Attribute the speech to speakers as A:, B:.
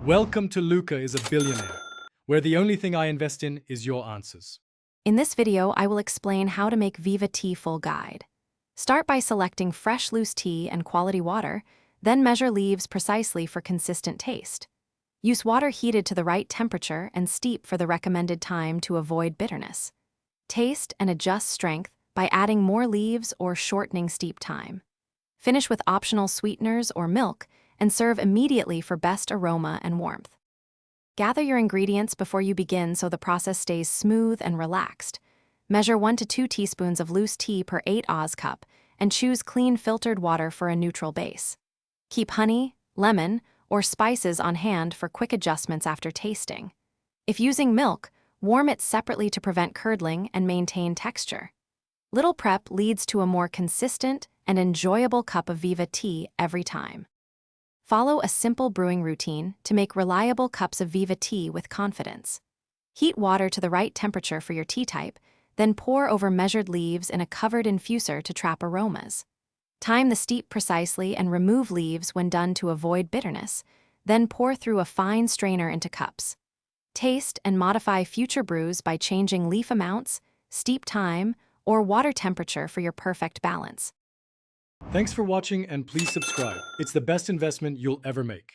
A: Welcome to Luca is a Billionaire, where the only thing I invest in is your answers.
B: In this video, I will explain how to make Viva Tea full guide. Start by selecting fresh loose tea and quality water, then measure leaves precisely for consistent taste. Use water heated to the right temperature and steep for the recommended time to avoid bitterness. Taste and adjust strength by adding more leaves or shortening steep time. Finish with optional sweeteners or milk and serve immediately for best aroma and warmth. Gather your ingredients before you begin so the process stays smooth and relaxed. Measure 1 to 2 teaspoons of loose tea per 8 Oz cup and choose clean filtered water for a neutral base. Keep honey, lemon, or spices on hand for quick adjustments after tasting. If using milk, warm it separately to prevent curdling and maintain texture. Little prep leads to a more consistent and enjoyable cup of Viva Tea every time. Follow a simple brewing routine to make reliable cups of Viva Tea with confidence. Heat water to the right temperature for your tea type, then pour over measured leaves in a covered infuser to trap aromas. Time the steep precisely and remove leaves when done to avoid bitterness, then pour through a fine strainer into cups. Taste and modify future brews by changing leaf amounts, steep time, or water temperature for your perfect balance.
A: Thanks for watching and please subscribe. It's the best investment you'll ever make.